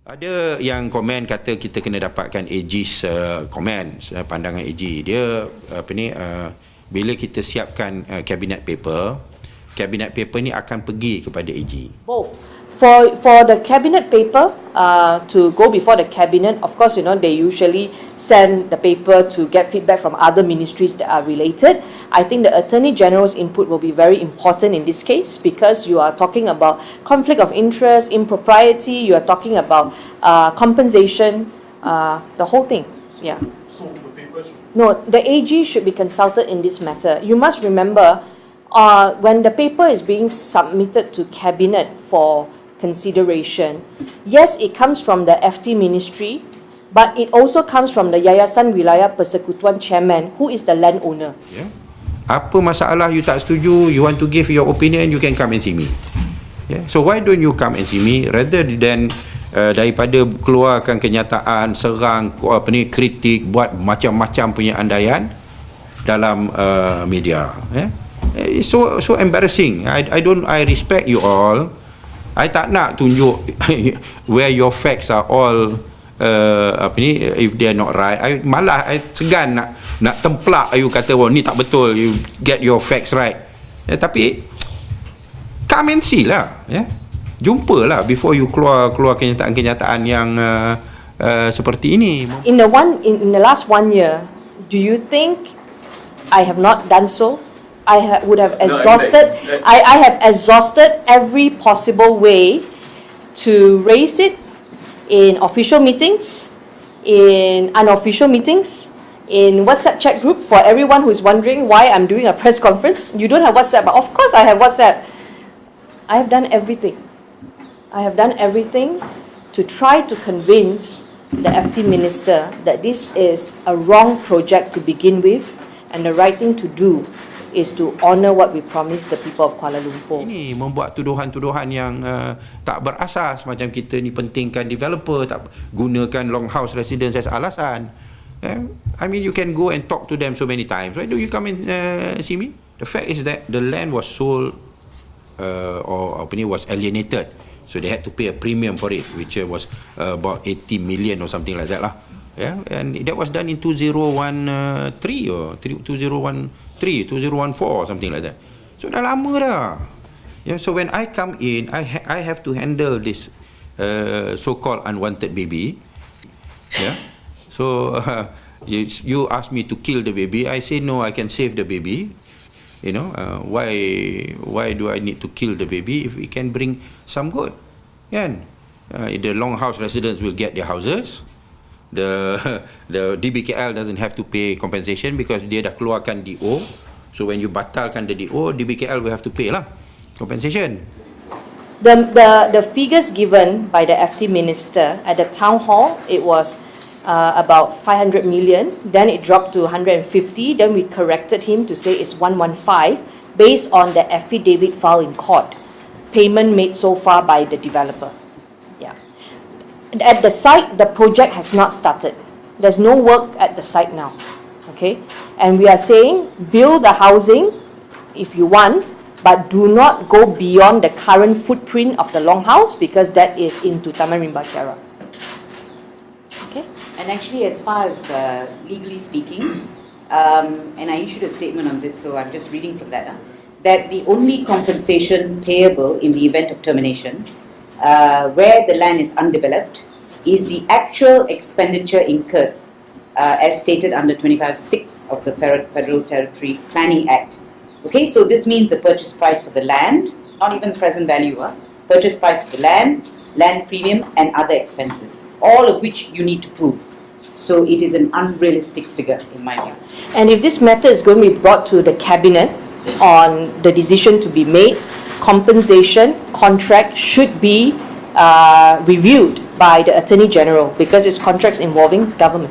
Ada yang komen kata kita kena dapatkan AG's comments, pandangan AG. Dia bila kita siapkan cabinet paper ni akan pergi kepada AG. Both. For the cabinet paper to go before the cabinet, of course, they usually send the paper to get feedback from other ministries that are related. I think the Attorney General's input will be very important in this case because you are talking about conflict of interest, impropriety, you are talking about compensation, the whole thing. Yeah. So the paper should... No, the AG should be consulted in this matter. You must remember, when the paper is being submitted to cabinet for consideration, yes, it comes from the FT ministry, but it also comes from the Yayasan Wilayah Persekutuan chairman, who is the landowner. Yeah. Apa masalah you tak setuju, you want to give your opinion, you can come and see me. Yeah. So why don't you come and see me rather than daripada keluarkan kenyataan, serang, kritik, buat macam-macam punya andaian dalam media. Yeah. It's so embarrassing. I respect you all. I tak nak tunjuk where your facts are all if they are not right. I segan nak templak you kata ni tak betul, you get your facts right. Tapi come and see lah, jumpalah before you keluar kenyataan-kenyataan yang seperti ini. In the last 1 year, do you think I have not done so? I would have exhausted. I have exhausted every possible way to raise it in official meetings, in unofficial meetings, in WhatsApp chat group. For everyone who is wondering why I'm doing a press conference, you don't have WhatsApp, but of course I have WhatsApp. I have done everything. I have done everything to try to convince the FT minister that this is a wrong project to begin with, and the right thing to do is to honour what we promised the people of Kuala Lumpur. Ini membuat tuduhan-tuduhan yang tak berasas, macam kita ni pentingkan developer, tak gunakan long house residence as alasan. I mean, you can go and talk to them so many times. Why do you come and see me? The fact is that the land was sold was alienated, so they had to pay a premium for it, which was about 80 million or something like that lah. Yeah, and that was done in 2013 or 2014 or something like that. So dah lama dah. Yeah, so when I come in, I have to handle this so-called unwanted baby. Yeah. So you ask me to kill the baby, I say no, I can save the baby. Why do I need to kill the baby if we can bring some good? Yeah. The long house residents will get their houses. The DBKL doesn't have to pay compensation because dia dah keluarkan DO. So when you batalkan the DO, DBKL will have to pay lah compensation. The figures given by the FT minister at the town hall, it was about 500 million. Then it dropped to 150. Then we corrected him to say it's 115 based on the affidavit filed in court. Payment made so far by the developer. At the site, the project has not started. There's no work at the site now. Okay? And we are saying, build the housing if you want, but do not go beyond the current footprint of the longhouse because that is into Taman Rimba Kiara. Okay? And actually, as far as legally speaking, and I issued a statement on this, so I'm just reading from that, that the only compensation payable in the event of termination where the land is undeveloped is the actual expenditure incurred as stated under 25(6) of the Federal Territory Planning Act. Okay, so this means the purchase price for the land, not even the present value, purchase price for the land premium and other expenses, all of which you need to prove. So it is an unrealistic figure in my view. And if this matter is going to be brought to the cabinet on the decision to be made, compensation contract should be reviewed by the Attorney General because it's contracts involving government.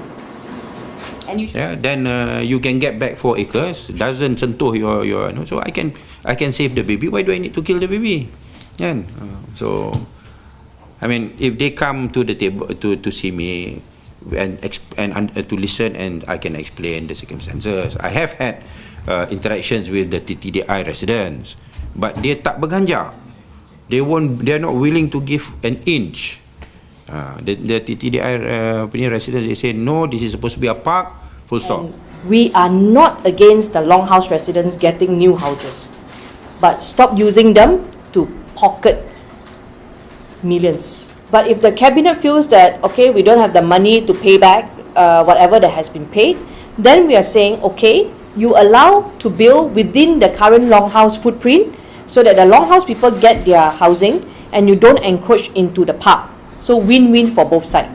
And then you can get back 4 acres. Doesn't sentuh your so I can save the baby. Why do I need to kill the baby? So I mean, if they come to the table to see me and to listen, and I can explain the circumstances. I have had interactions with the TTDI residents, but dia tak berganjak. They are not willing to give an inch. The TTDI residents, they say no, this is supposed to be a park, full stop. And we are not against the longhouse residents getting new houses, but stop using them to pocket millions. But if the cabinet feels that, okay, we don't have the money to pay back whatever that has been paid, then we are saying, okay, you allow to build within the current longhouse footprint so that the longhouse people get their housing and you don't encroach into the park. So win-win for both sides.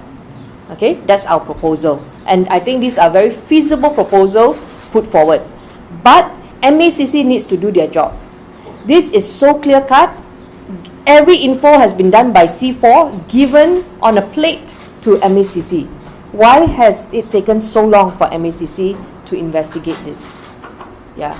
Okay, that's our proposal. And I think these are very feasible proposals put forward. But MACC needs to do their job. This is so clear-cut. Every info has been done by C4, given on a plate to MACC. Why has it taken so long for MACC to investigate this? Yeah.